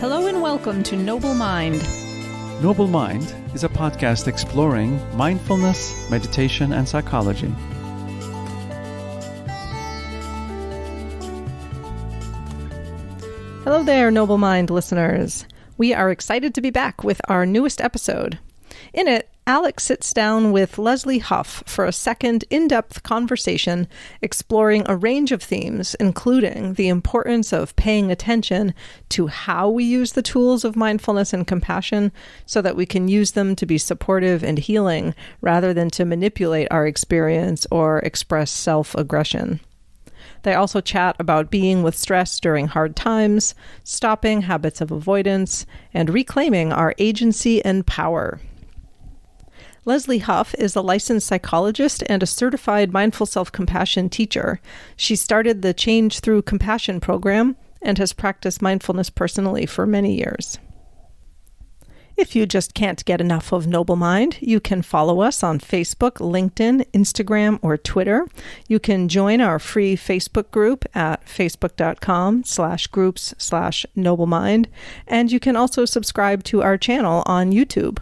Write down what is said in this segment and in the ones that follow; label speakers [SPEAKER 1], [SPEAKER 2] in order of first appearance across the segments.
[SPEAKER 1] Hello and welcome to Noble Mind.
[SPEAKER 2] Noble Mind is a podcast exploring mindfulness, meditation, and psychology.
[SPEAKER 1] Hello there, Noble Mind listeners. We are excited to be back with our newest episode. In it, Alex sits down with Lesley Huff for a second in-depth conversation exploring a range of themes, including the importance of paying attention to how we use the tools of mindfulness and compassion so that we can use them to be supportive and healing rather than to manipulate our experience or express self-aggression. They also chat about being with stress during hard times, stopping habits of avoidance, and reclaiming our agency and power. Lesley Huff is a licensed psychologist and a certified mindful self-compassion teacher. She started the Change Through Compassion program and has practiced mindfulness personally for many years. If you just can't get enough of Noble Mind, you can follow us on Facebook, LinkedIn, Instagram, or Twitter. You can join our free Facebook group at facebook.com/groups/NobleMind, and you can also subscribe to our channel on YouTube.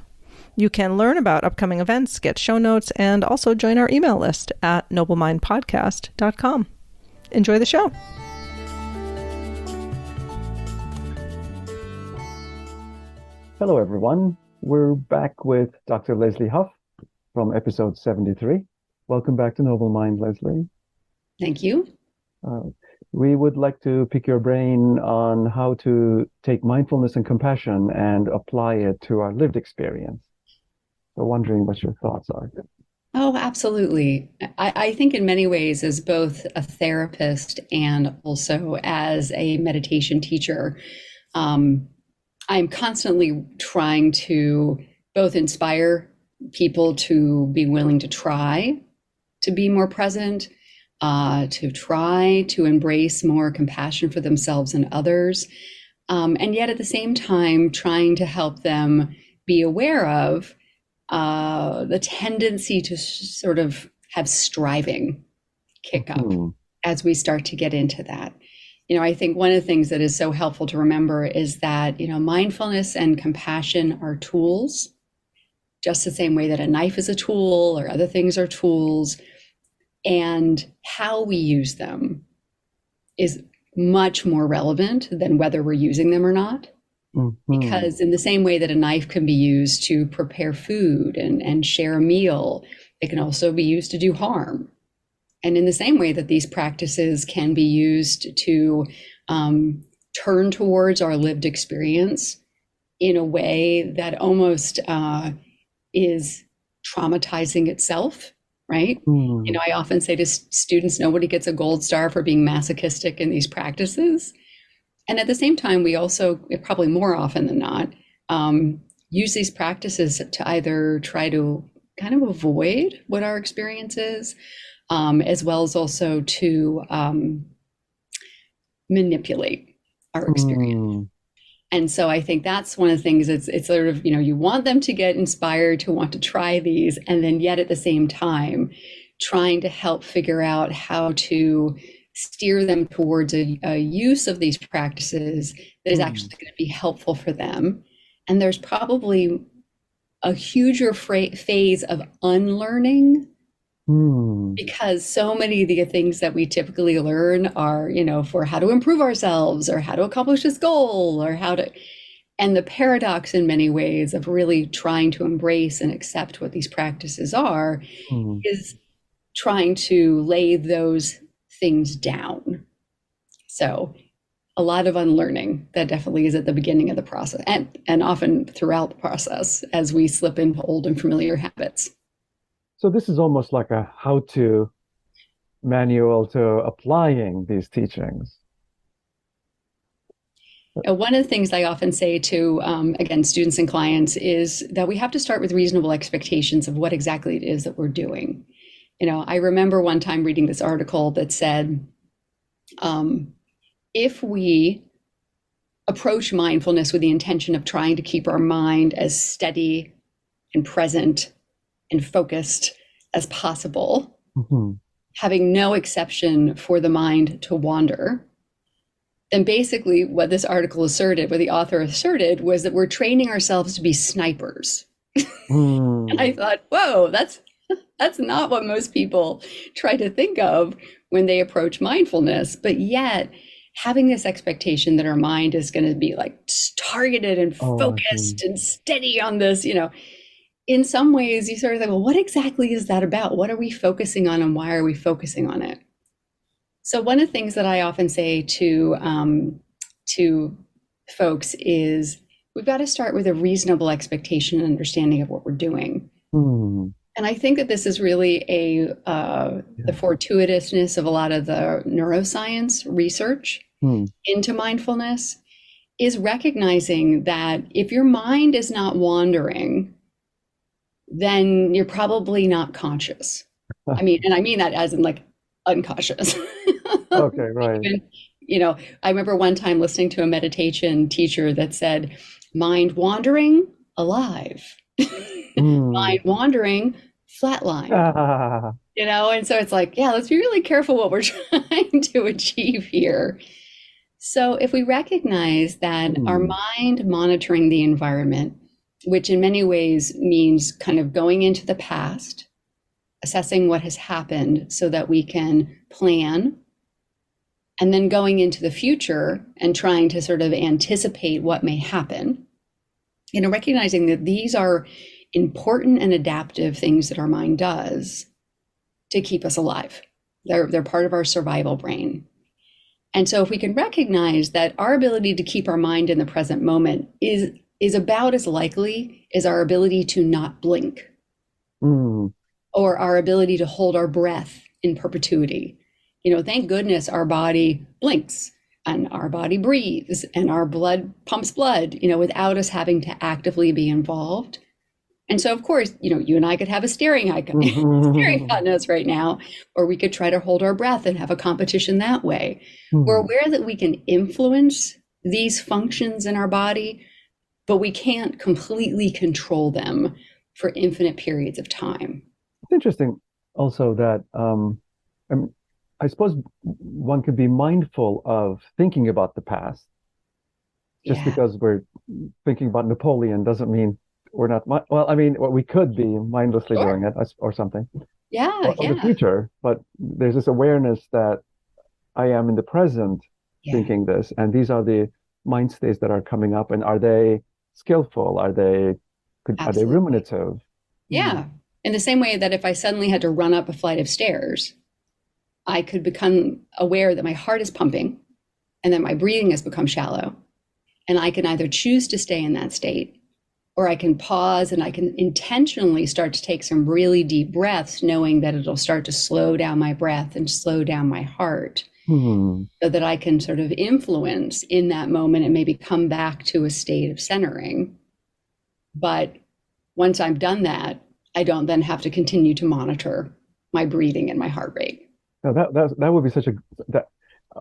[SPEAKER 1] You can learn about upcoming events, get show notes, and also join our email list at noblemindpodcast.com. Enjoy the show.
[SPEAKER 2] Hello, everyone. We're back with Dr. Lesley Huff from episode 73. Welcome back to Noble Mind, Lesley.
[SPEAKER 3] Thank you.
[SPEAKER 2] We would like to pick your brain on how to take mindfulness and compassion and apply it to our lived experience. So wondering what your thoughts are.
[SPEAKER 3] Oh, absolutely. I think in many ways, as both a therapist and also as a meditation teacher, I'm constantly trying to both inspire people to be willing to try to be more present, to try to embrace more compassion for themselves and others, and yet at the same time trying to help them be aware of the tendency to sort of have striving kick up as we start to get into that. I think one of the things that is so helpful to remember is that, mindfulness and compassion are tools, just the same way that a knife is a tool or other things are tools. And how we use them is much more relevant than whether we're using them or not. Because in the same way that a knife can be used to prepare food and share a meal, it can also be used to do harm. And in the same way that these practices can be used to turn towards our lived experience in a way that almost is traumatizing itself, right? I often say to students, nobody gets a gold star for being masochistic in these practices. And at the same time, we also, probably more often than not, use these practices to either try to kind of avoid what our experience is, as well as also to manipulate our experience. And so I think that's one of the things, it's sort of, you want them to get inspired to want to try these, and then yet at the same time, trying to help figure out how to steer them towards a use of these practices that is actually going to be helpful for them. And there's probably a huger phase of unlearning, because so many of the things that we typically learn are, for how to improve ourselves or how to accomplish this goal or and the paradox in many ways of really trying to embrace and accept what these practices are is trying to lay those things down. So a lot of unlearning that definitely is at the beginning of the process and often throughout the process as we slip into old and familiar habits.
[SPEAKER 2] So this is almost like a how-to manual to applying these teachings.
[SPEAKER 3] One of the things I often say to, again, students and clients is that we have to start with reasonable expectations of what exactly it is that we're doing. I remember one time reading this article that said, if we approach mindfulness with the intention of trying to keep our mind as steady and present and focused as possible, having no exception for the mind to wander, then basically what this article asserted, what the author asserted, was that we're training ourselves to be snipers. And I thought, whoa, that's not what most people try to think of when they approach mindfulness. But yet, having this expectation that our mind is going to be like targeted and focused and steady on this, in some ways you sort of think, well, what exactly is that about? What are we focusing on and why are we focusing on it? So one of the things that I often say to folks is we've got to start with a reasonable expectation and understanding of what we're doing. And I think that this is really the fortuitousness of a lot of the neuroscience research into mindfulness is recognizing that if your mind is not wandering, then you're probably not conscious. I mean that as in like unconscious.
[SPEAKER 2] Okay, right.
[SPEAKER 3] Even, I remember one time listening to a meditation teacher that said, mind wandering, alive. Mind wandering, flatline. And so it's like, let's be really careful what we're trying to achieve here. So if we recognize that our mind monitoring the environment, which in many ways means kind of going into the past, assessing what has happened so that we can plan, and then going into the future and trying to sort of anticipate what may happen, recognizing that these are important and adaptive things that our mind does to keep us alive. They're part of our survival brain. And so if we can recognize that our ability to keep our mind in the present moment is about as likely as our ability to not blink, or our ability to hold our breath in perpetuity. Thank goodness our body blinks and our body breathes and our blood pumps blood, without us having to actively be involved. And so, of course, you and I could have a staring contest right now, or we could try to hold our breath and have a competition that way. We're aware that we can influence these functions in our body, but we can't completely control them for infinite periods of time.
[SPEAKER 2] It's interesting also that I suppose one could be mindful of thinking about the past. Just because we're thinking about Napoleon doesn't mean we're not, we could be mindlessly doing it or something. Or the future, but there's this awareness that I am in the present thinking this, and these are the mind states that are coming up, and are they skillful? Are they ruminative?
[SPEAKER 3] Yeah. In the same way that if I suddenly had to run up a flight of stairs, I could become aware that my heart is pumping and that my breathing has become shallow. And I can either choose to stay in that state, or I can pause and I can intentionally start to take some really deep breaths, knowing that it'll start to slow down my breath and slow down my heart, so that I can sort of influence in that moment and maybe come back to a state of centering. But once I've done that, I don't then have to continue to monitor my breathing and my heart rate.
[SPEAKER 2] Now that would be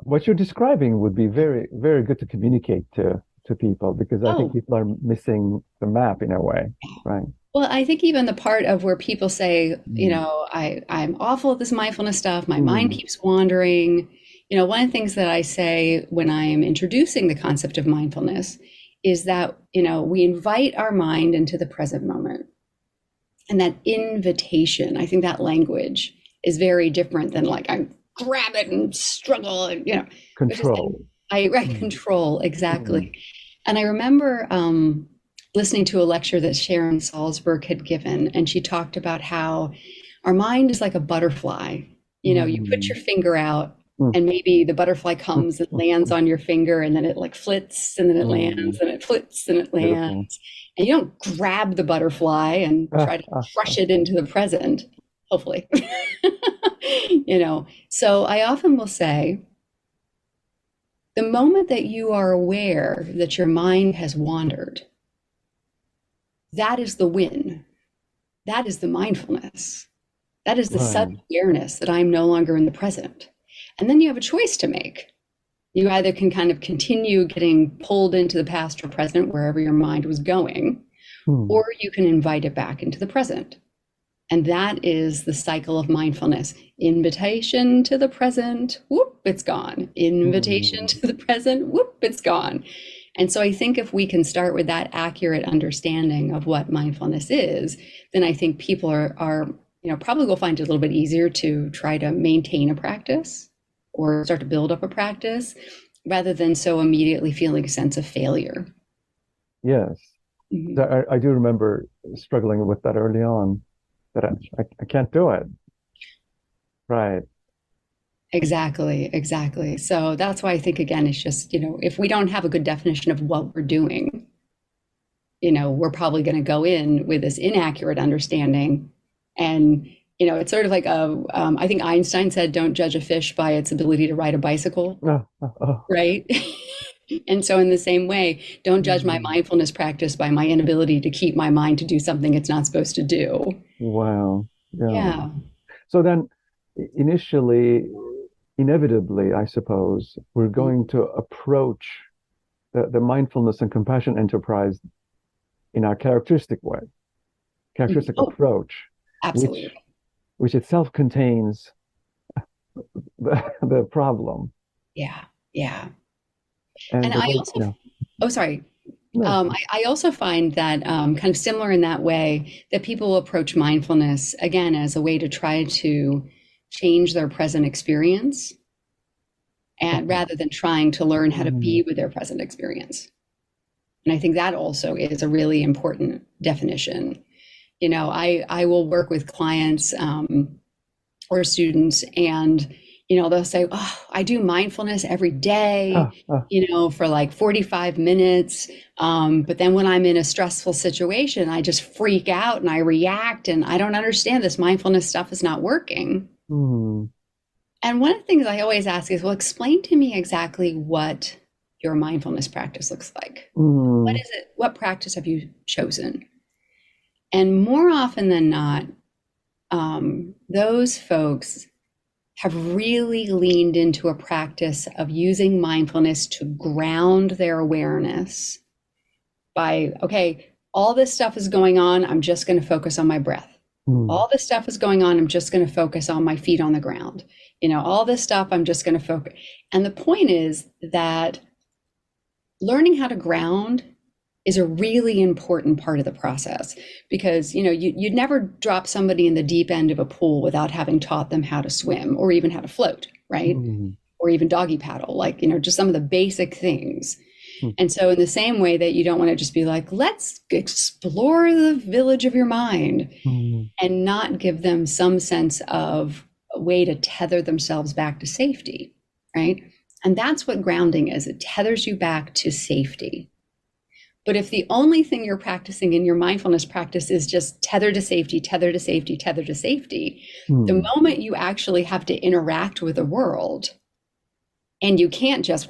[SPEAKER 2] what you're describing would be very, very good to communicate to people, because I think people are missing the map in a way, right?
[SPEAKER 3] Well, I think even the part of where people say, I'm awful at this mindfulness stuff, my mind keeps wandering. One of the things that I say when I am introducing the concept of mindfulness is that, we invite our mind into the present moment. And that invitation, I think that language is very different than like I grab it and struggle and
[SPEAKER 2] control.
[SPEAKER 3] Control, exactly. And I remember listening to a lecture that Sharon Salzberg had given, and she talked about how our mind is like a butterfly. You put your finger out, and maybe the butterfly comes and lands on your finger, and then it like flits, and then it lands, and it flits, and it lands. And you don't grab the butterfly and try to crush it into the present, hopefully. So I often will say, the moment that you are aware that your mind has wandered, that is the win. That is the mindfulness. That is the sudden awareness that I'm no longer in the present. And then you have a choice to make. You either can kind of continue getting pulled into the past or present, wherever your mind was going, or you can invite it back into the present. And that is the cycle of mindfulness. Invitation to the present, whoop, it's gone. Invitation to the present, whoop, it's gone. And so I think if we can start with that accurate understanding of what mindfulness is, then I think people are probably will find it a little bit easier to try to maintain a practice or start to build up a practice rather than so immediately feeling a sense of failure.
[SPEAKER 2] Yes. I do remember struggling with that early on, that I can't do it. Right.
[SPEAKER 3] Exactly. So that's why I think, again, it's just, if we don't have a good definition of what we're doing, we're probably going to go in with this inaccurate understanding. And, it's sort of like, I think Einstein said, don't judge a fish by its ability to ride a bicycle, right? And so in the same way, don't judge my mindfulness practice by my inability to keep my mind to do something it's not supposed to do.
[SPEAKER 2] Wow.
[SPEAKER 3] Yeah.
[SPEAKER 2] So then inevitably, I suppose, we're going to approach the mindfulness and compassion enterprise in our characteristic approach,
[SPEAKER 3] Absolutely.
[SPEAKER 2] which itself contains the problem.
[SPEAKER 3] Yeah.
[SPEAKER 2] And
[SPEAKER 3] I also, sorry. No. I also find that kind of similar in that way that people approach mindfulness, again, as a way to try to change their present experience, and rather than trying to learn how to be with their present experience. And I think that also is a really important definition. I will work with clients or students, and they'll say, oh, I do mindfulness every day, for like 45 minutes. But then when I'm in a stressful situation, I just freak out and I react and I don't understand, this mindfulness stuff is not working. And one of the things I always ask is, well, explain to me exactly what your mindfulness practice looks like. What is it? What practice have you chosen? And more often than not, those folks have really leaned into a practice of using mindfulness to ground their awareness by, okay, all this stuff is going on, I'm just going to focus on my breath. All this stuff is going on, I'm just going to focus on my feet on the ground. All this stuff, I'm just going to focus. And the point is that learning how to ground is a really important part of the process, because you'd never drop somebody in the deep end of a pool without having taught them how to swim or even how to float, right? Or even doggy paddle, like just some of the basic things. And so in the same way that you don't want to just be like, let's explore the village of your mind, and not give them some sense of a way to tether themselves back to safety, right? And that's what grounding is. It tethers you back to safety. But if the only thing you're practicing in your mindfulness practice is just tether to safety, tether to safety, tether to safety, the moment you actually have to interact with the world, and you can't just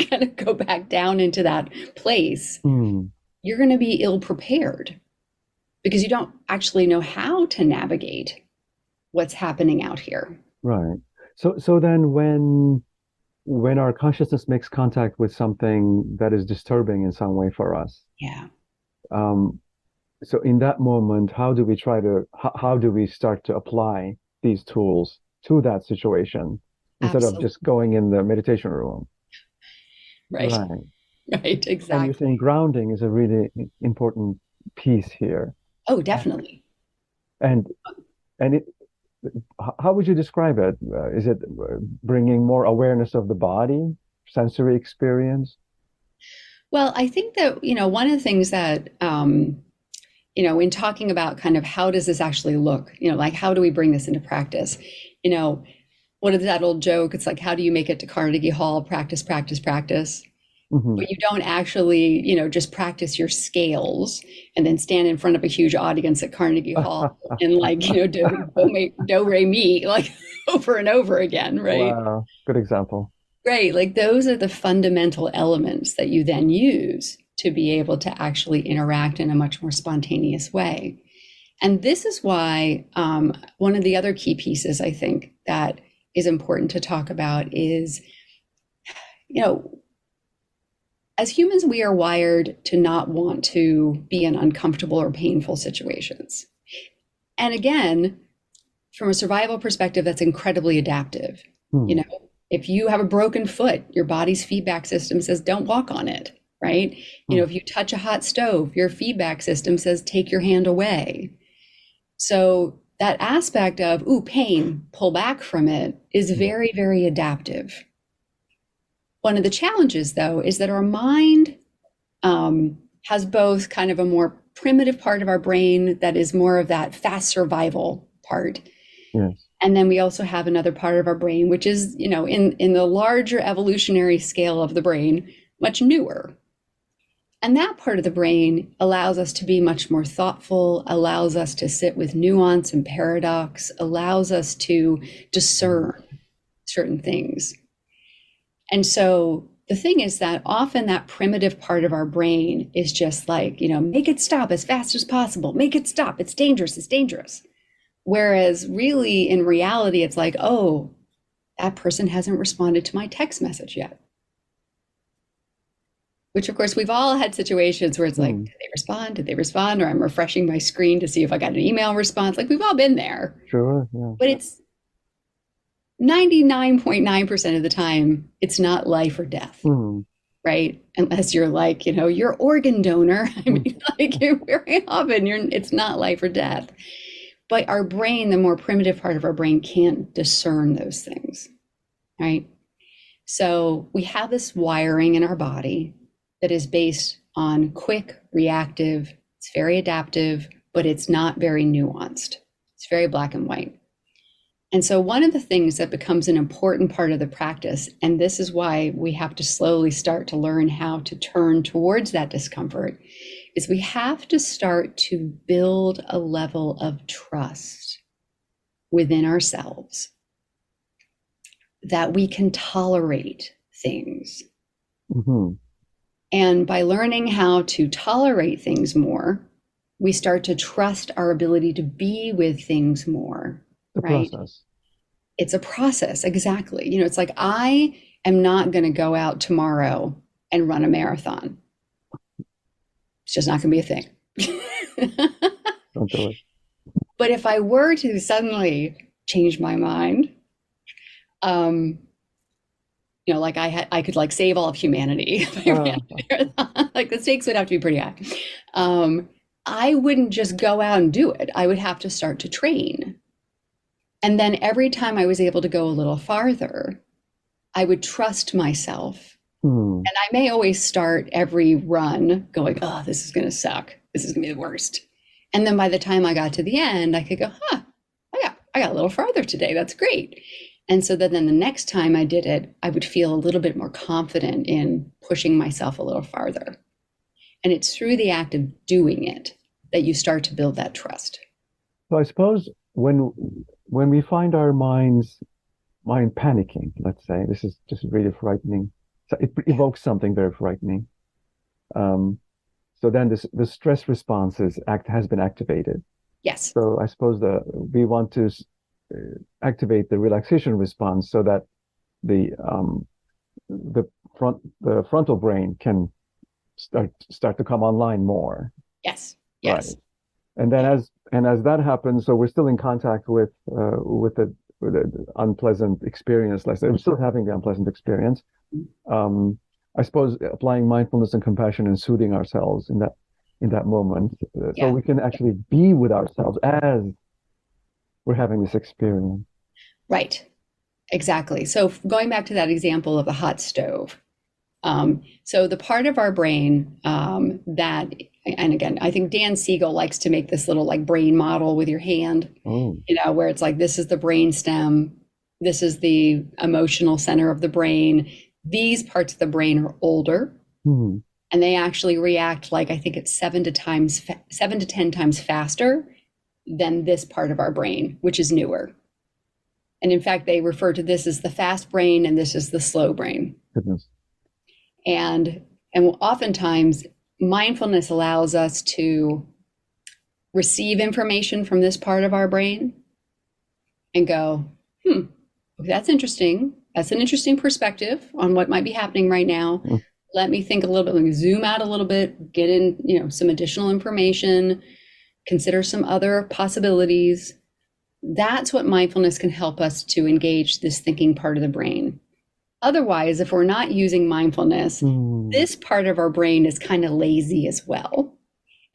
[SPEAKER 3] kind of go back down into that place, you're going to be ill prepared, because you don't actually know how to navigate what's happening out here.
[SPEAKER 2] Right. So then when our consciousness makes contact with something that is disturbing in some way for us.
[SPEAKER 3] Yeah.
[SPEAKER 2] So in that moment, how do we start to apply these tools to that situation instead of just going in the meditation room?
[SPEAKER 3] Right. Right. Exactly.
[SPEAKER 2] And you're saying grounding is a really important piece here.
[SPEAKER 3] Oh, definitely.
[SPEAKER 2] And how would you describe it? Is it bringing more awareness of the body, sensory experience?
[SPEAKER 3] Well, I think that, one of the things that, in talking about kind of how does this actually look, like how do we bring this into practice? What is that old joke? It's like, how do you make it to Carnegie Hall? Practice, practice, practice. But you don't actually, just practice your scales and then stand in front of a huge audience at Carnegie Hall and do, re, mi, like over and over again, right?
[SPEAKER 2] Wow, good example.
[SPEAKER 3] Right, like those are the fundamental elements that you then use to be able to actually interact in a much more spontaneous way. And this is why one of the other key pieces I think that is important to talk about is, as humans, we are wired to not want to be in uncomfortable or painful situations. And again, from a survival perspective, that's incredibly adaptive. You know, if you have a broken foot, your body's feedback system says, don't walk on it, right? You know, if you touch a hot stove, your feedback system says, take your hand away. So that aspect of, ooh, pain, pull back from it is very, very adaptive. One of the challenges, though, is that our mind has both kind of a more primitive part of our brain that is more of that fast survival part.
[SPEAKER 2] Yes.
[SPEAKER 3] And then we also have another part of our brain, which is, you know, in the larger evolutionary scale of the brain, much newer. And that part of the brain allows us to be much more thoughtful, allows us to sit with nuance and paradox, allows us to discern certain things. And so the thing is that often that primitive part of our brain is just like, you know, make it stop as fast as possible, make it stop, it's dangerous, it's dangerous. Whereas really in reality, it's like, oh, that person hasn't responded to my text message yet. Which of course we've all had situations where it's like, did they respond? Did they respond? Or I'm refreshing my screen to see if I got an email response. Like we've all been there.
[SPEAKER 2] Sure. Yeah.
[SPEAKER 3] But it's 99.9% of the time, it's not life or death, right? Unless you're like, you know, your organ donor. I mean, like you're very often, it's not life or death. But our brain, the more primitive part of our brain, can't discern those things, right? So we have this wiring in our body that is based on quick, reactive, it's very adaptive, but it's not very nuanced. It's very black and white. And so one of the things that becomes an important part of the practice, and this is why we have to slowly start to learn how to turn towards that discomfort, is we have to start to build a level of trust within ourselves that we can tolerate things. And by learning how to tolerate things more, we start to trust our ability to be with things more. Right?
[SPEAKER 2] Process.
[SPEAKER 3] It's a process, exactly. You know, it's like I am not going to go out tomorrow and run a marathon. It's just not going to be a thing.
[SPEAKER 2] Don't do it.
[SPEAKER 3] But if I were to suddenly change my mind, you know, like I could like save all of humanity if I ran a marathon. Like the stakes would have to be pretty high. I wouldn't just go out and do it. I would have to start to train. And then every time I was able to go a little farther, I would trust myself. And I may always start every run going, oh, this is going to suck. This is going to be the worst. And then by the time I got to the end, I could go, I got a little farther today. That's great. And so then the next time I did it, I would feel a little bit more confident in pushing myself a little farther. And it's through the act of doing it that you start to build that trust.
[SPEAKER 2] So I suppose when we find our mind panicking, let's say, this is just really frightening. So it evokes something very frightening. So then the stress response has been activated.
[SPEAKER 3] Yes.
[SPEAKER 2] So I suppose we want to activate the relaxation response so that the frontal brain can start to come online more.
[SPEAKER 3] Yes.
[SPEAKER 2] Right. And then as that happens, so we're still in contact with the unpleasant experience. Let's say we're still having the unpleasant experience. I suppose applying mindfulness and compassion and soothing ourselves in that moment, so we can actually be with ourselves as we're having this experience.
[SPEAKER 3] Right. Exactly. So going back to that example of the hot stove. So the part of our brain that, and again, I think Dan Siegel likes to make this little like brain model with your hand, you know, where it's like, this is the brain stem. This is the emotional center of the brain. These parts of the brain are older and they actually react like, I think it's 7 to 10 times faster than this part of our brain, which is newer. And in fact, they refer to this as the fast brain and this is the slow brain.
[SPEAKER 2] Goodness.
[SPEAKER 3] And oftentimes mindfulness allows us to receive information from this part of our brain and go, that's interesting. That's an interesting perspective on what might be happening right now. Let me think a little bit, let me zoom out a little bit, get in, you know, some additional information. consider some other possibilities. That's what mindfulness can help us to engage this thinking part of the brain. Otherwise, if we're not using mindfulness, this part of our brain is kind of lazy as well.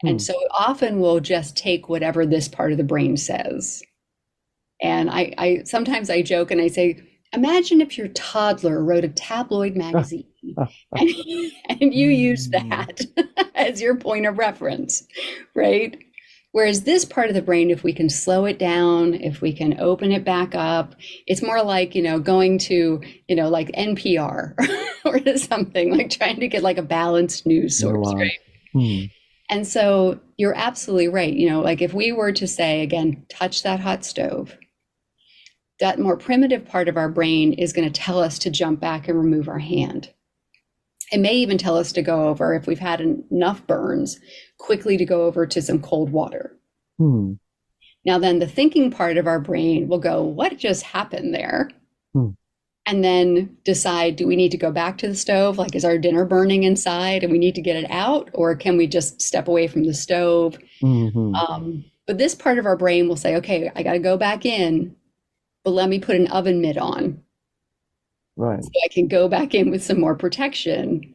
[SPEAKER 3] And so often we'll just take whatever this part of the brain says. And I sometimes I joke and I say, imagine if your toddler wrote a tabloid magazine and you use that as your point of reference, right? Whereas this part of the brain, if we can slow it down, if we can open it back up, it's more like, going to, like NPR or something, like trying to get like a balanced news source, right? And so you're absolutely right. Like if we were to say, again, touch that hot stove, that more primitive part of our brain is going to tell us to jump back and remove our hand. It may even tell us to go over, if we've had enough burns, quickly to go over to some cold water. Now then the thinking part of our brain will go, what just happened there? And then decide, do we need to go back to the stove? Like, is our dinner burning inside and we need to get it out? Or can we just step away from the stove? But this part of our brain will say, okay, I got to go back in, but let me put an oven mitt on.
[SPEAKER 2] Right.
[SPEAKER 3] So I can go back in with some more protection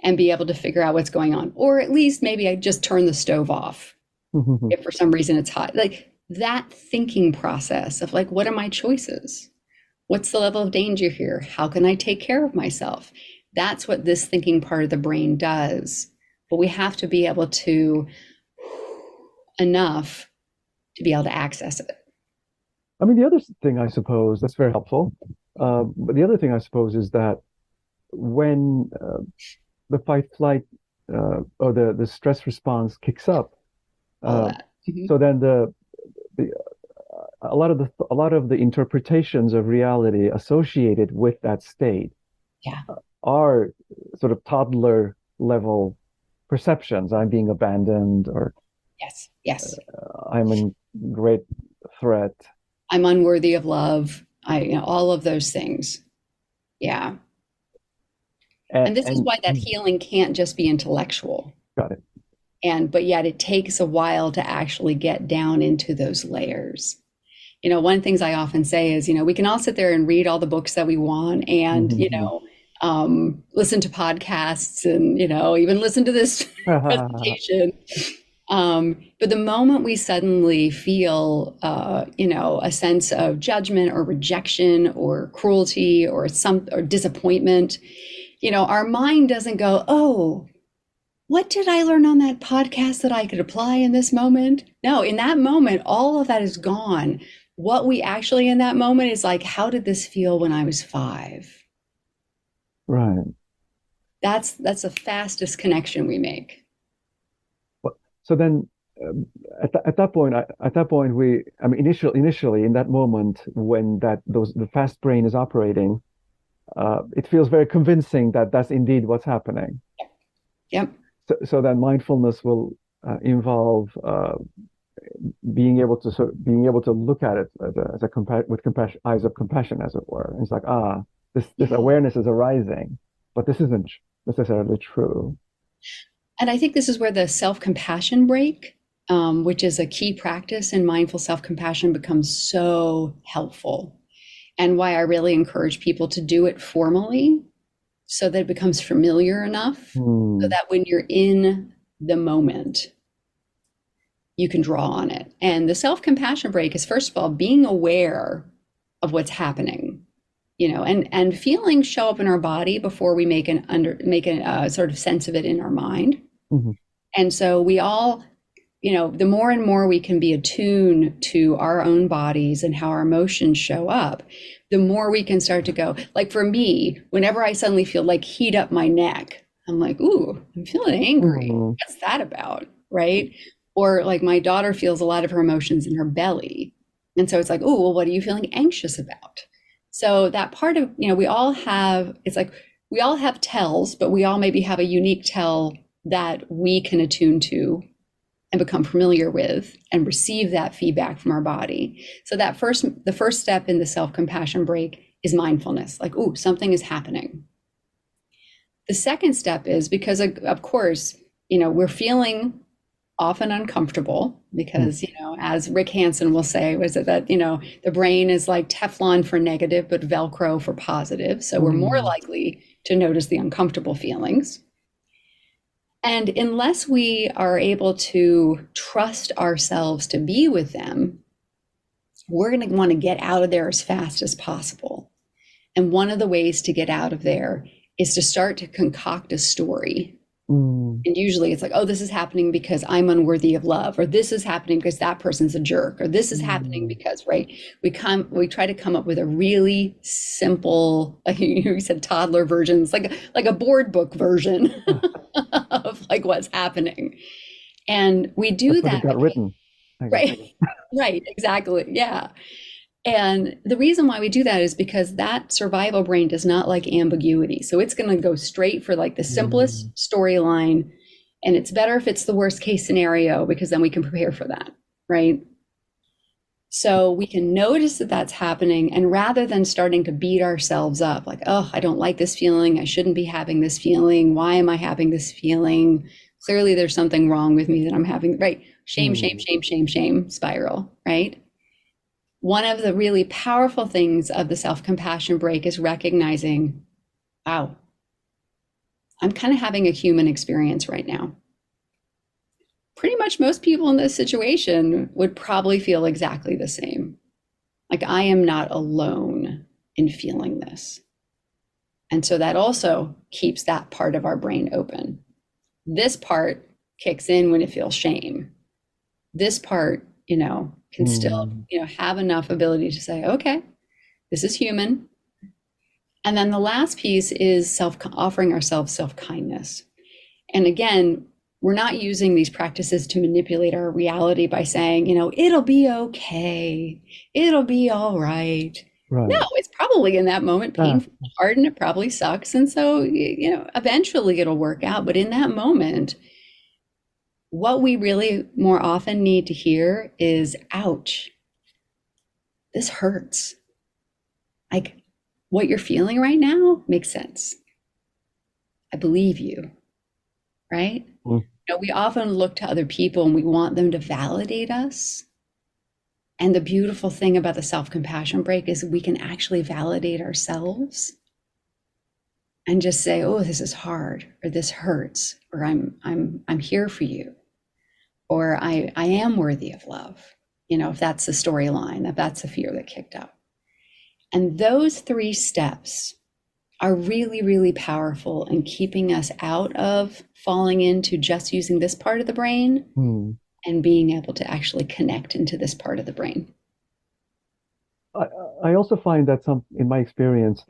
[SPEAKER 3] and be able to figure out what's going on. Or at least maybe I just turn the stove off if for some reason it's hot. Like that thinking process of like, what are my choices? What's the level of danger here? How can I take care of myself? That's what this thinking part of the brain does. But we have to be able to enough to be able to access it.
[SPEAKER 2] I mean, the other thing, I suppose, that's very helpful. But the other thing, I suppose, is that when the fight, flight, or the stress response kicks up, so then a lot of the interpretations of reality associated with that state are sort of toddler level perceptions. I'm being abandoned, or
[SPEAKER 3] yes,
[SPEAKER 2] I'm in great threat.
[SPEAKER 3] I'm unworthy of love. All of those things. Yeah. And this is why that healing can't just be intellectual.
[SPEAKER 2] Got it.
[SPEAKER 3] But yet it takes a while to actually get down into those layers. One of the things I often say is, we can all sit there and read all the books that we want and, listen to podcasts and, even listen to this presentation. But the moment we suddenly feel, a sense of judgment or rejection or cruelty or disappointment, our mind doesn't go, oh, what did I learn on that podcast that I could apply in this moment? No, in that moment, all of that is gone. What we actually in that moment is like, how did this feel when I was 5?
[SPEAKER 2] Right.
[SPEAKER 3] That's the fastest connection we make.
[SPEAKER 2] So then, at that point, initially in that moment when the fast brain is operating, it feels very convincing that that's indeed what's happening.
[SPEAKER 3] Yep.
[SPEAKER 2] So then mindfulness will involve being able to look at it with compassion, eyes of compassion, as it were. And it's like, this awareness is arising, but this isn't necessarily true.
[SPEAKER 3] And I think this is where the self-compassion break, which is a key practice in mindful self-compassion, becomes so helpful. And why I really encourage people to do it formally so that it becomes familiar enough so that when you're in the moment, you can draw on it. And the self-compassion break is, first of all, being aware of what's happening, and feelings show up in our body before we make a sort of sense of it in our mind. And so we all, the more and more we can be attuned to our own bodies and how our emotions show up, the more we can start to go, like for me, whenever I suddenly feel like heat up my neck, I'm like, ooh, I'm feeling angry. What's that about? Right? Or like my daughter feels a lot of her emotions in her belly. And so it's like, oh, well, what are you feeling anxious about? So that part of, we all have tells, but we all maybe have a unique tell that we can attune to and become familiar with and receive that feedback from our body. So the first step in the self-compassion break is mindfulness, like, ooh, something is happening. The second step is, because of course, we're feeling often uncomfortable because, as Rick Hansen will say, was it that, the brain is like Teflon for negative, but Velcro for positive. So we're more likely to notice the uncomfortable feelings. And unless we are able to trust ourselves to be with them, we're going to want to get out of there as fast as possible. And one of the ways to get out of there is to start to concoct a story. And usually it's like, oh, this is happening because I'm unworthy of love, or this is happening because that person's a jerk, or this is happening because, right? We try to come up with a really simple, like you said, toddler versions, like a board book version of like what's happening. And we do
[SPEAKER 2] That's
[SPEAKER 3] that.
[SPEAKER 2] What it got written.
[SPEAKER 3] Right. Right. Exactly. Yeah. And the reason why we do that is because that survival brain does not like ambiguity. So it's going to go straight for like the simplest storyline. And it's better if it's the worst case scenario, because then we can prepare for that. Right. So we can notice that that's happening. And rather than starting to beat ourselves up, like, oh, I don't like this feeling, I shouldn't be having this feeling, why am I having this feeling? Clearly there's something wrong with me that I'm having, right? Shame, shame, shame, shame, shame spiral, right? One of the really powerful things of the self-compassion break is recognizing, wow, I'm kind of having a human experience right now. Pretty much most people in this situation would probably feel exactly the same. Like, I am not alone in feeling this. And so that also keeps that part of our brain open. This part kicks in when it feels shame. This part, can still, have enough ability to say, okay, this is human. And then the last piece is offering ourselves self-kindness. And again, we're not using these practices to manipulate our reality by saying, it'll be okay, it'll be all right. No, it's probably in that moment painful, hard, and it probably sucks. And so, eventually it'll work out. But in that moment, what we really more often need to hear is, ouch, this hurts. Like, what you're feeling right now makes sense. I believe you, right? We often look to other people and we want them to validate us. And the beautiful thing about the self-compassion break is we can actually validate ourselves and just say, oh, this is hard, or this hurts, or I'm here for you, or I am worthy of love. If that's the storyline, if that's the fear that kicked up. And those 3 steps are really, really powerful in keeping us out of falling into just using this part of the brain and being able to actually connect into this part of the brain.
[SPEAKER 2] I also find that in my experience,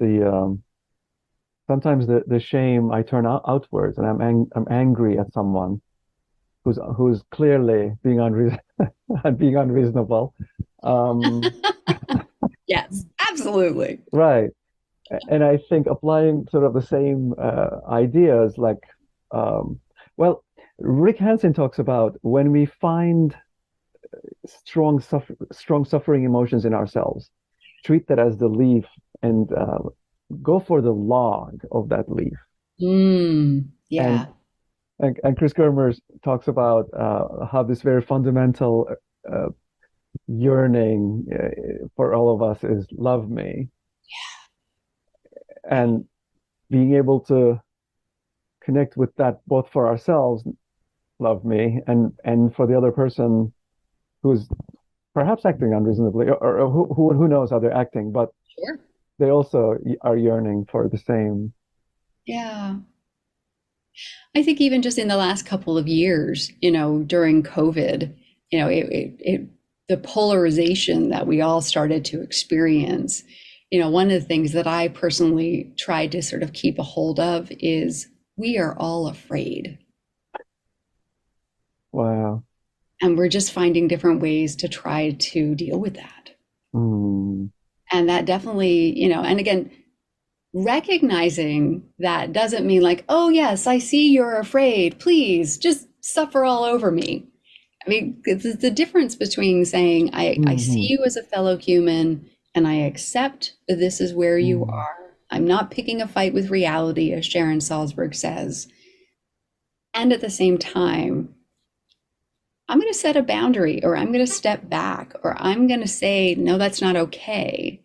[SPEAKER 2] sometimes the shame I turn outwards, and I'm angry at someone who's clearly being unreasonable.
[SPEAKER 3] Yes, absolutely.
[SPEAKER 2] Right. And I think applying sort of the same ideas, like, Rick Hansen talks about when we find strong suffering emotions in ourselves, treat that as the leaf and go for the log of that leaf.
[SPEAKER 3] Yeah.
[SPEAKER 2] And Chris Germer talks about how this very fundamental yearning for all of us is love me. Yeah. And being able to connect with that both for ourselves, love me, and for the other person who's perhaps acting unreasonably, or who knows how they're acting, but
[SPEAKER 3] sure,
[SPEAKER 2] they also are yearning for the same.
[SPEAKER 3] Yeah. I think even just in the last couple of years, during COVID, the polarization that we all started to experience, one of the things that I personally tried to sort of keep a hold of is we are all afraid.
[SPEAKER 2] Wow.
[SPEAKER 3] And we're just finding different ways to try to deal with that. And that definitely, and again, recognizing that doesn't mean like, oh, yes, I see you're afraid. Please just suffer all over me. I mean, it's the difference between saying, I see you as a fellow human and I accept that this is where you are. I'm not picking a fight with reality, as Sharon Salzberg says. And at the same time, I'm going to set a boundary, or I'm going to step back, or I'm going to say, no, that's not okay.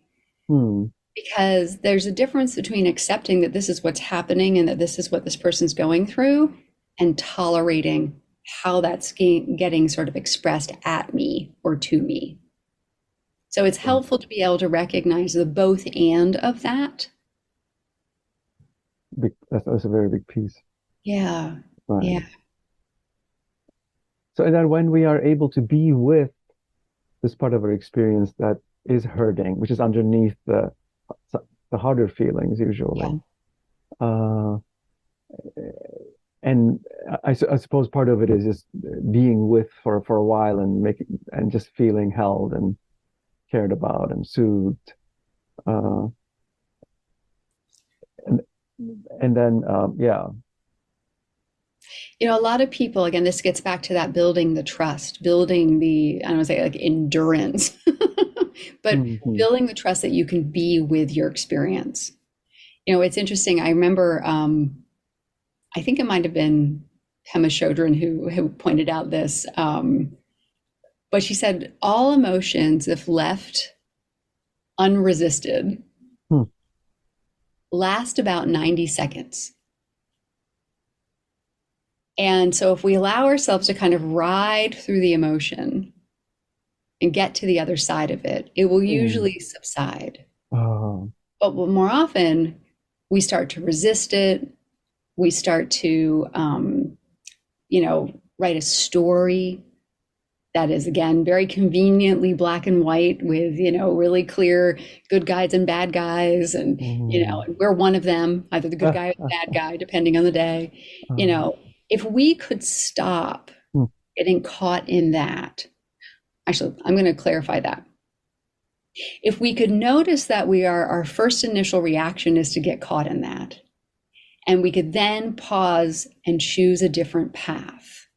[SPEAKER 2] Hmm.
[SPEAKER 3] Because there's a difference between accepting that this is what's happening and that this is what this person's going through, and tolerating how that's getting sort of expressed at me or to me. So it's helpful to be able to recognize the both and of that.
[SPEAKER 2] That's a very big piece.
[SPEAKER 3] Yeah.
[SPEAKER 2] Right.
[SPEAKER 3] Yeah.
[SPEAKER 2] So and then when we are able to be with this part of our experience that is hurting, which is underneath the harder feelings usually. Uh, and I suppose part of it is just being with for a while and just feeling held and cared about and soothed. Uh, and and then yeah.
[SPEAKER 3] You know, a lot of people, again, this gets back to that building the trust, building the, I don't want to say like endurance, but
[SPEAKER 2] Mm-hmm.
[SPEAKER 3] building the trust that you can be with your experience. You know, it's interesting. I remember, I think it might have been Pema Chodron who pointed out this, but she said all emotions, if left unresisted,
[SPEAKER 2] Hmm.
[SPEAKER 3] last about 90 seconds. And so if we allow ourselves to kind of ride through the emotion and get to the other side of it, it will usually subside.
[SPEAKER 2] Oh.
[SPEAKER 3] But more often, we start to resist it. We start to, write a story that is, again, very conveniently black and white with, really clear good guys and bad guys. And, we're one of them, either the good guy or the bad guy, depending on the day. If we could stop getting caught in that, actually, I'm going to clarify that. If we could notice that our first initial reaction is to get caught in that, and we could then pause and choose a different path,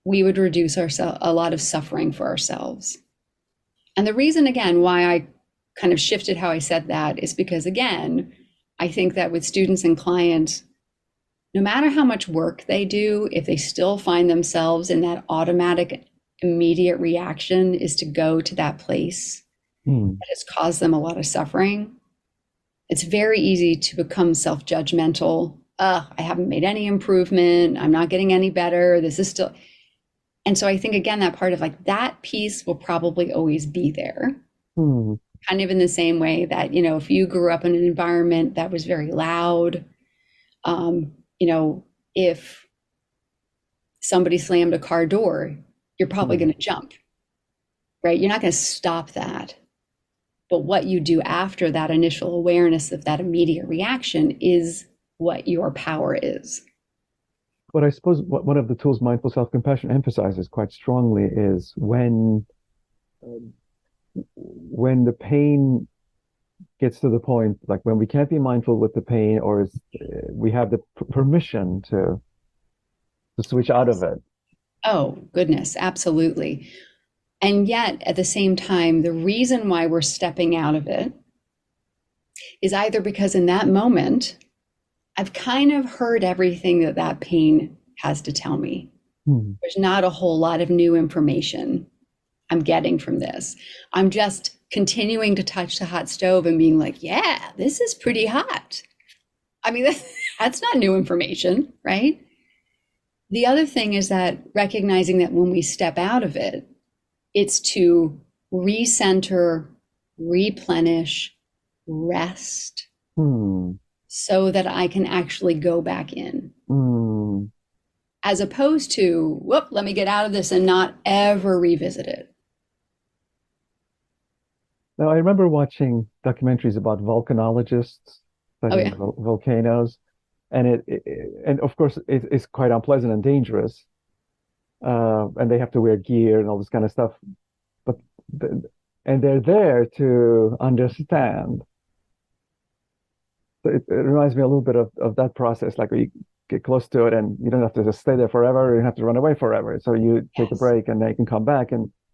[SPEAKER 3] we would reduce a lot of suffering for ourselves. And the reason, again, why I kind of shifted how I said that is because, again, I think that with students and clients, no matter how much work they do, if they still find themselves in that automatic, immediate reaction is to go to that place that has caused them a lot of suffering, it's very easy to become self-judgmental. I haven't made any improvement. I'm not getting any better. This is still. And so I think, again, that part of like that piece will probably always be there. Kind of in the same way that, if you grew up in an environment that was very loud, if somebody slammed a car door, you're probably going to jump, right? You're not going to stop that. But what you do after that initial awareness of that immediate reaction is what your power is.
[SPEAKER 2] But I suppose one of the tools mindful self-compassion emphasizes quite strongly is when the pain gets to the point, like when we can't be mindful with the pain, or we have the permission to switch out of it.
[SPEAKER 3] Oh, goodness, absolutely. And yet, at the same time, the reason why we're stepping out of it is either because in that moment, I've kind of heard everything that pain has to tell me. There's not a whole lot of new information I'm getting from this. I'm just continuing to touch the hot stove and being like, yeah, this is pretty hot. I mean, that's not new information, right? The other thing is that recognizing that when we step out of it, it's to recenter, replenish, rest, so that I can actually go back in. As opposed to, whoop, let me get out of this and not ever revisit it.
[SPEAKER 2] Now, I remember watching documentaries about volcanologists studying volcanoes, and and of course it's quite unpleasant and dangerous, and they have to wear gear and all this kind of stuff. But and they're there to understand. So it reminds me a little bit of that process, like you get close to it and you don't have to just stay there forever, you don't have to run away forever. So you take a break and then you can come back,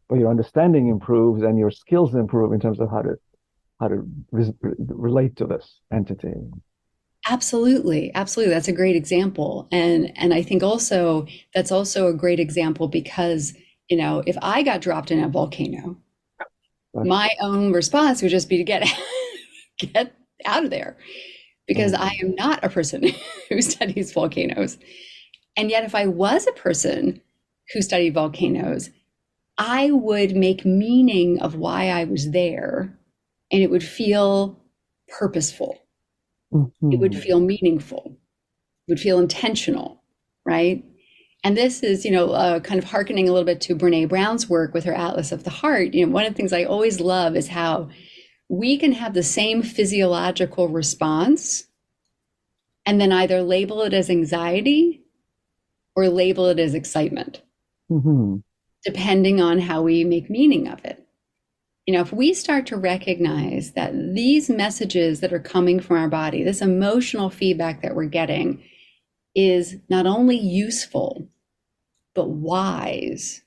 [SPEAKER 2] but your understanding improves and your skills improve in terms of how to relate to this entity.
[SPEAKER 3] Absolutely. Absolutely. That's a great example. And I think also that's also a great example because, if I got dropped in a volcano, my own response would just be to get out of there because I am not a person who studies volcanoes. And yet if I was a person who studied volcanoes, I would make meaning of why I was there, and it would feel purposeful. It would feel meaningful, would feel intentional, right? And this is, kind of hearkening a little bit to Brene Brown's work with her Atlas of the Heart. One of the things I always love is how we can have the same physiological response and then either label it as anxiety or label it as excitement, depending on how we make meaning of it. If we start to recognize that these messages that are coming from our body, this emotional feedback that we're getting is not only useful, but wise,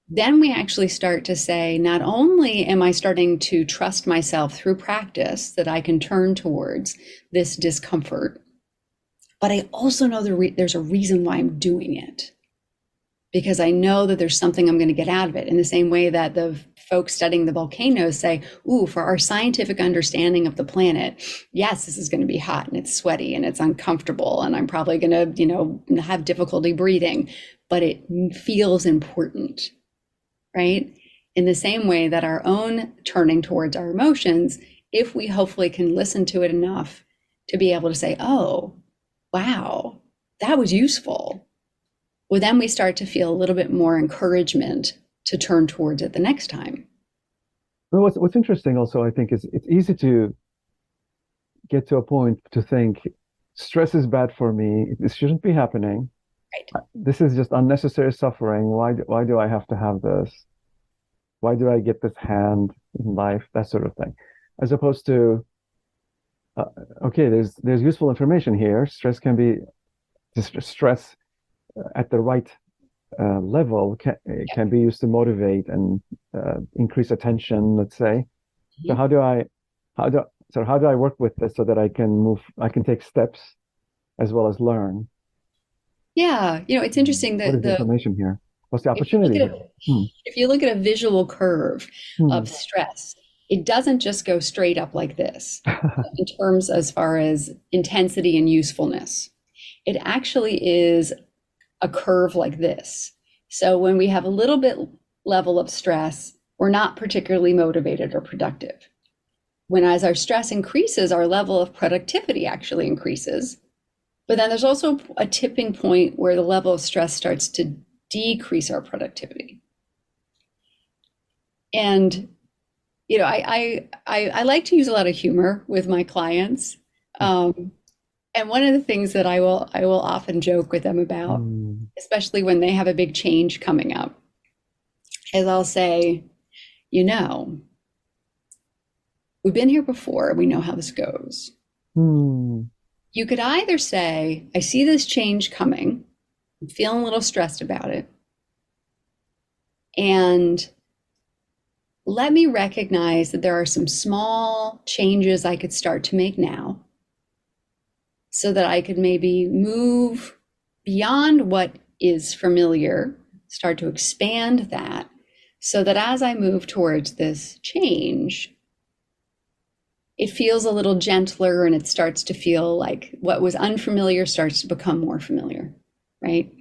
[SPEAKER 3] then we actually start to say, not only am I starting to trust myself through practice that I can turn towards this discomfort, but I also know there's a reason why I'm doing it. Because I know that there's something I'm going to get out of it. In the same way that the folks studying the volcanoes say, ooh, for our scientific understanding of the planet, yes, this is going to be hot and it's sweaty and it's uncomfortable and I'm probably going to, have difficulty breathing, but it feels important, right? In the same way that our own turning towards our emotions, if we hopefully can listen to it enough to be able to say, oh, wow, that was useful. Well, then we start to feel a little bit more encouragement to turn towards it the next time.
[SPEAKER 2] Well, what's interesting also, I think, is it's easy to get to a point to think stress is bad for me. This shouldn't be happening.
[SPEAKER 3] Right.
[SPEAKER 2] This is just unnecessary suffering. Why do I have to have this? Why do I get this hand in life? That sort of thing. As opposed to, okay, there's useful information here. Stress can be stress at the right level can be used to motivate and increase attention, let's say. So how do I work with this so that I can take steps as well as learn?
[SPEAKER 3] Yeah, it's interesting
[SPEAKER 2] What
[SPEAKER 3] that
[SPEAKER 2] is the information here? What's the
[SPEAKER 3] if you look
[SPEAKER 2] opportunity?
[SPEAKER 3] if you look at a visual curve of stress, it doesn't just go straight up like this in terms as far as intensity and usefulness. It actually is a curve like this. So when we have a little bit level of stress, we're not particularly motivated or productive. When as our stress increases, our level of productivity actually increases. But then there's also a tipping point where the level of stress starts to decrease our productivity. And I like to use a lot of humor with my clients. And one of the things that I will often joke with them about, especially when they have a big change coming up, is I'll say, we've been here before, we know how this goes. You could either say, I see this change coming, I'm feeling a little stressed about it, and let me recognize that there are some small changes I could start to make now, so that I could maybe move beyond what is familiar, start to expand that, so that as I move towards this change, it feels a little gentler and it starts to feel like what was unfamiliar starts to become more familiar, right?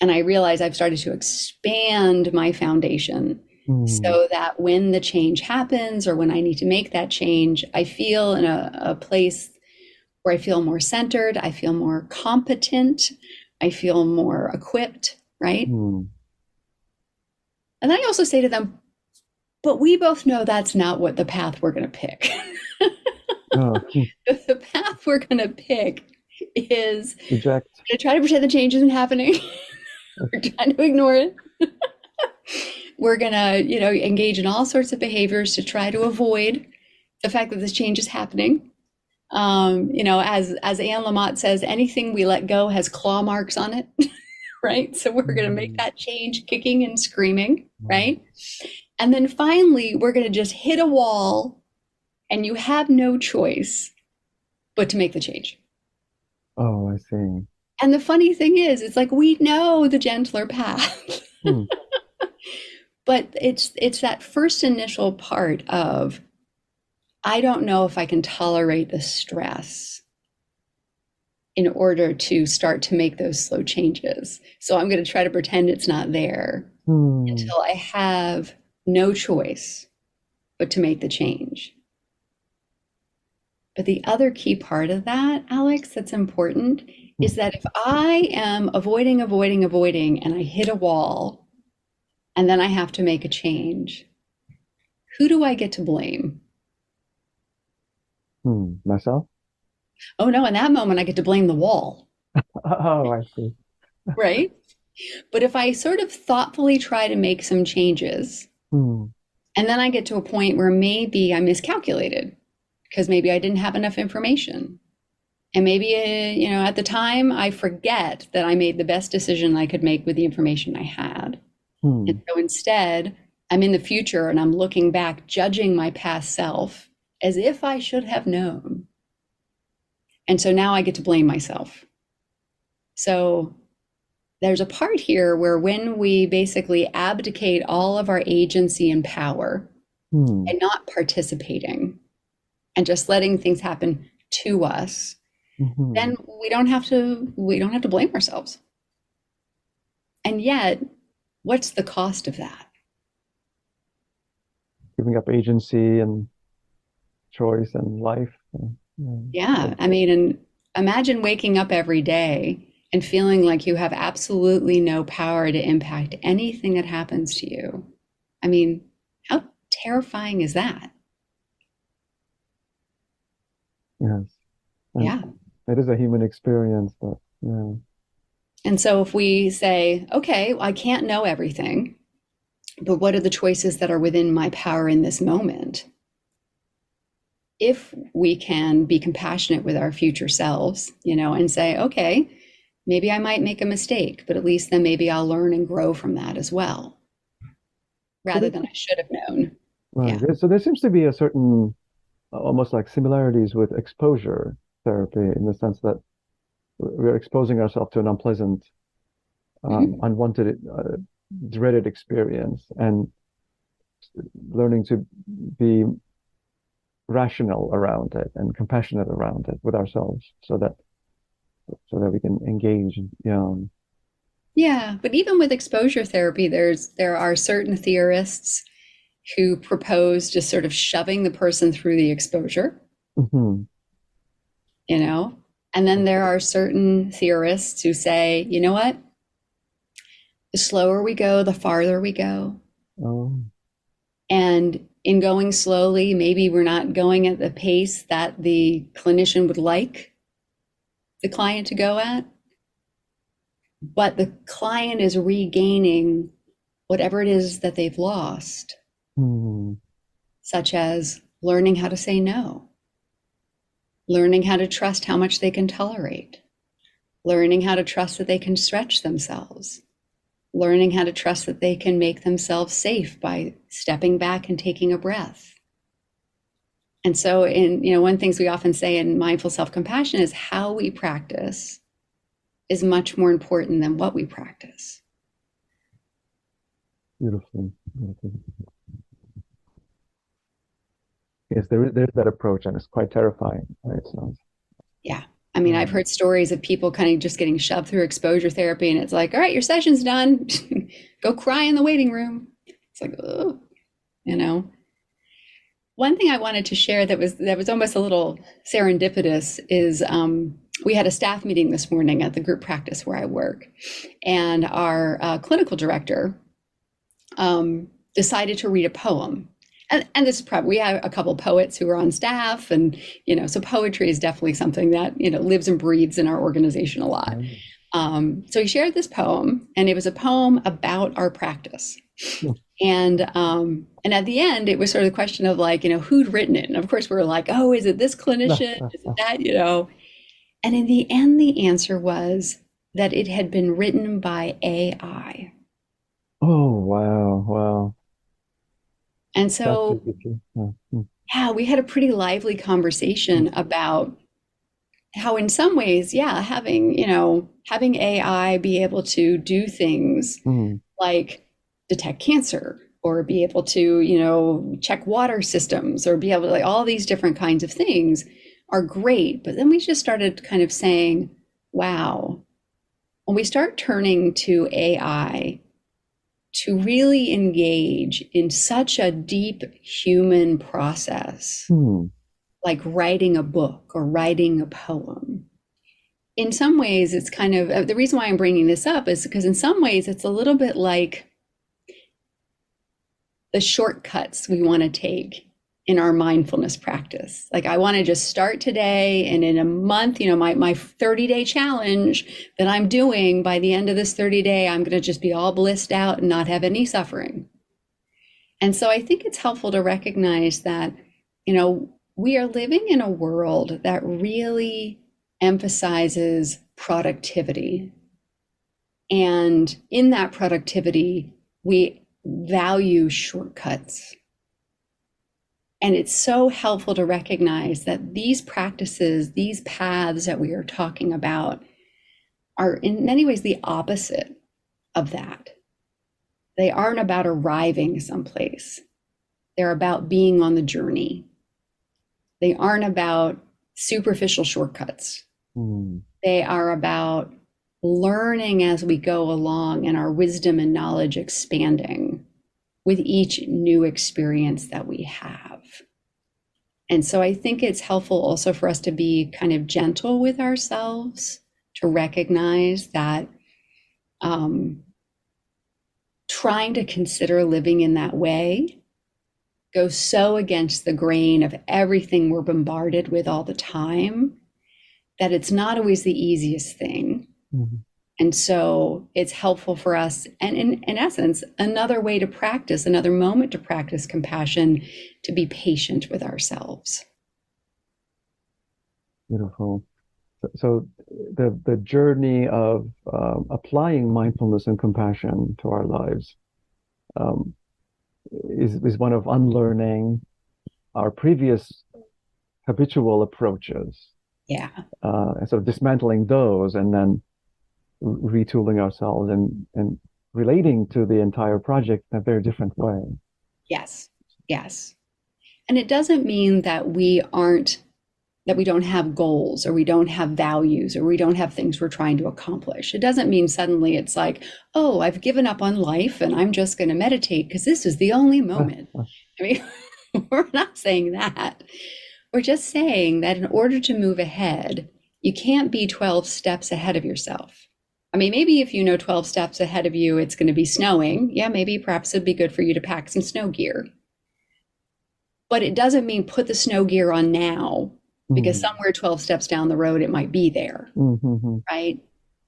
[SPEAKER 3] And I realize I've started to expand my foundation so that when the change happens or when I need to make that change, I feel in a place where I feel more centered, I feel more competent, I feel more equipped, right? And then I also say to them, but we both know that's not what the path we're going to pick. The path we're going to pick is to try to pretend the change isn't happening. We're trying to ignore it. We're going to, engage in all sorts of behaviors to try to avoid the fact that this change is happening. As Anne Lamott says, anything we let go has claw marks on it, right? So we're going to make that change kicking and screaming, right? And then finally, we're going to just hit a wall and you have no choice but to make the change.
[SPEAKER 2] Oh, I see.
[SPEAKER 3] And the funny thing is, it's like we know the gentler path.
[SPEAKER 2] Hmm.
[SPEAKER 3] But it's that first initial part of, I don't know if I can tolerate the stress in order to start to make those slow changes. So I'm going to try to pretend it's not there
[SPEAKER 2] Hmm.
[SPEAKER 3] until I have no choice but to make the change. But the other key part of that, Alex, that's important is that if I am avoiding, and I hit a wall and then I have to make a change, who do I get to blame?
[SPEAKER 2] Myself?
[SPEAKER 3] Oh no, in that moment, I get to blame the wall,
[SPEAKER 2] Oh, I see.
[SPEAKER 3] right? But if I sort of thoughtfully try to make some changes,
[SPEAKER 2] Hmm.
[SPEAKER 3] and then I get to a point where maybe I miscalculated because maybe I didn't have enough information. And maybe, at the time, I forget that I made the best decision I could make with the information I had.
[SPEAKER 2] Hmm.
[SPEAKER 3] And so instead, I'm in the future and I'm looking back, judging my past self as if I should have known. And so now I get to blame myself. So there's a part here where when we basically abdicate all of our agency and power
[SPEAKER 2] Hmm.
[SPEAKER 3] and not participating and just letting things happen to us,
[SPEAKER 2] Hmm.
[SPEAKER 3] then we don't have to blame ourselves. And yet, what's the cost of that?
[SPEAKER 2] Giving up agency and choice and life. Yeah.
[SPEAKER 3] Yeah, I mean, and imagine waking up every day and feeling like you have absolutely no power to impact anything that happens to you. I mean, how terrifying is that?
[SPEAKER 2] Yes. And
[SPEAKER 3] Yeah.
[SPEAKER 2] it is a human experience, but yeah.
[SPEAKER 3] And so if we say, okay, well, I can't know everything, but what are the choices that are within my power in this moment? If we can be compassionate with our future selves, and say, okay, maybe I might make a mistake, but at least then maybe I'll learn and grow from that as well,
[SPEAKER 2] So
[SPEAKER 3] rather than I should have known.
[SPEAKER 2] right.
[SPEAKER 3] Yeah.
[SPEAKER 2] So there seems to be a certain almost like similarities with exposure therapy in the sense that we're exposing ourselves to an unpleasant,
[SPEAKER 3] Mhm.
[SPEAKER 2] unwanted, dreaded experience and learning to be rational around it and compassionate around it with ourselves so that we can engage.
[SPEAKER 3] Yeah, but even with exposure therapy, there are certain theorists who propose just sort of shoving the person through the exposure,
[SPEAKER 2] Hmm.
[SPEAKER 3] you know? And then there are certain theorists who say, you know what? The slower we go, the farther we go.
[SPEAKER 2] Oh,
[SPEAKER 3] And in going slowly, maybe we're not going at the pace that the clinician would like the client to go at, but the client is regaining whatever it is that they've lost,
[SPEAKER 2] hmm.
[SPEAKER 3] such as learning how to say no, learning how to trust how much they can tolerate, learning how to trust that they can stretch themselves, learning how to trust that they can make themselves safe by stepping back and taking a breath. And so, one of the things we often say in mindful self-compassion is how we practice is much more important than what we practice.
[SPEAKER 2] Beautiful. Beautiful. Yes, there's that approach, and it's quite terrifying. Right? So,
[SPEAKER 3] Yeah. I mean, I've heard stories of people kind of just getting shoved through exposure therapy, and it's like, all right, your session's done. Go cry in the waiting room. It's like, oh, you know. One thing I wanted to share that was almost a little serendipitous is we had a staff meeting this morning at the group practice where I work, and our clinical director decided to read a poem. And this is probably, we have a couple poets who are on staff, and so poetry is definitely something that lives and breathes in our organization a lot. So he shared this poem, and it was a poem about our practice. And at the end, it was sort of the question of like, who'd written it? And of course, we were like, oh, is it this clinician? Is it that? And in the end, the answer was that it had been written by AI.
[SPEAKER 2] oh, wow, wow.
[SPEAKER 3] And
[SPEAKER 2] That's
[SPEAKER 3] so,
[SPEAKER 2] GPT. Yeah.
[SPEAKER 3] yeah, we had a pretty lively conversation about how in some ways, yeah, having AI be able to do things like detect cancer, or be able to, check water systems, or be able to, like, all these different kinds of things are great. But then we just started kind of saying, wow, when we start turning to AI to really engage in such a deep human process, like writing a book or writing a poem, in some ways, it's kind of, the reason why I'm bringing this up is because in some ways it's a little bit like the shortcuts we want to take in our mindfulness practice. Like, I want to just start today, and in a month, my 30-day challenge that I'm doing, by the end of this 30-day, I'm going to just be all blissed out and not have any suffering. And so I think it's helpful to recognize that, we are living in a world that really emphasizes productivity. And in that productivity, we value shortcuts. And it's so helpful to recognize that these practices, these paths that we are talking about, are in many ways the opposite of that. They aren't about arriving someplace. They're about being on the journey. They aren't about superficial shortcuts. They are about learning as we go along, and our wisdom and knowledge expanding with each new experience that we have. And so I think it's helpful also for us to be kind of gentle with ourselves, to recognize that trying to consider living in that way goes so against the grain of everything we're bombarded with all the time, that it's not always the easiest thing. And so it's helpful for us, and in essence, another way to practice, another moment to practice compassion, to be patient with ourselves.
[SPEAKER 2] Beautiful. So the journey of applying mindfulness and compassion to our lives is one of unlearning our previous habitual approaches.
[SPEAKER 3] Yeah.
[SPEAKER 2] And sort of dismantling those, and then retooling ourselves and relating to the entire project in a very different way.
[SPEAKER 3] Yes. And it doesn't mean that we don't have goals, or we don't have values, or we don't have things we're trying to accomplish. It doesn't mean suddenly it's like, oh, I've given up on life and I'm just going to meditate because this is the only moment. I mean, we're not saying that. We're just saying that in order to move ahead, you can't be 12 steps ahead of yourself. I mean, maybe if 12 steps ahead of you, it's going to be snowing. Yeah, maybe perhaps it'd be good for you to pack some snow gear. But it doesn't mean put the snow gear on now, because somewhere 12 steps down the road, it might be there, right?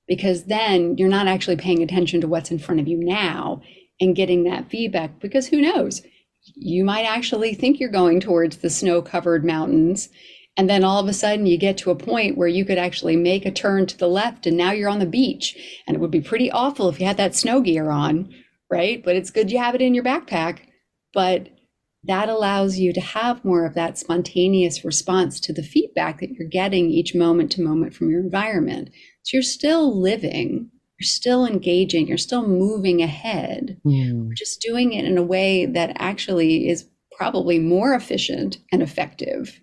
[SPEAKER 3] Because then you're not actually paying attention to what's in front of you now and getting that feedback, because who knows? You might actually think you're going towards the snow-covered mountains, and then all of a sudden you get to a point where you could actually make a turn to the left, and now you're on the beach. And it would be pretty awful if you had that snow gear on, right? But it's good you have it in your backpack. But that allows you to have more of that spontaneous response to the feedback that you're getting each moment to moment from your environment. So you're still living, you're still engaging, you're still moving ahead. We're just doing it in a way that actually is probably more efficient and effective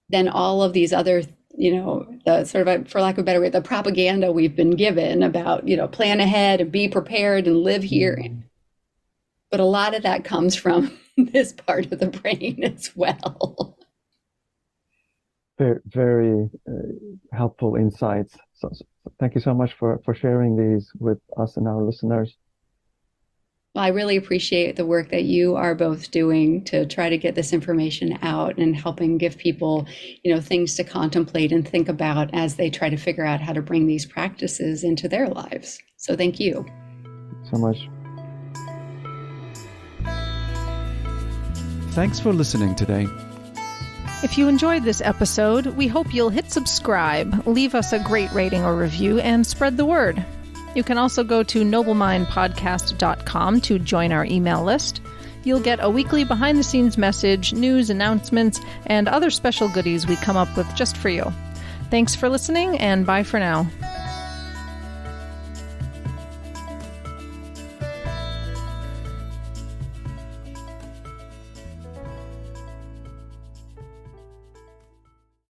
[SPEAKER 3] than all of these other, the sort of, for lack of a better way, the propaganda we've been given about, plan ahead and be prepared and live here. But a lot of that comes from this part of the brain as well.
[SPEAKER 2] Very, very helpful insights. So thank you so much for sharing these with us and our listeners.
[SPEAKER 3] Well, I really appreciate the work that you are both doing to try to get this information out and helping give people, things to contemplate and think about as they try to figure out how to bring these practices into their lives. So thank you.
[SPEAKER 2] So much.
[SPEAKER 4] Thanks for listening today.
[SPEAKER 1] If you enjoyed this episode, we hope you'll hit subscribe, leave us a great rating or review, and spread the word. You can also go to noblemindpodcast.com to join our email list. You'll get a weekly behind-the-scenes message, news, announcements, and other special goodies we come up with just for you. Thanks for listening, and bye for now.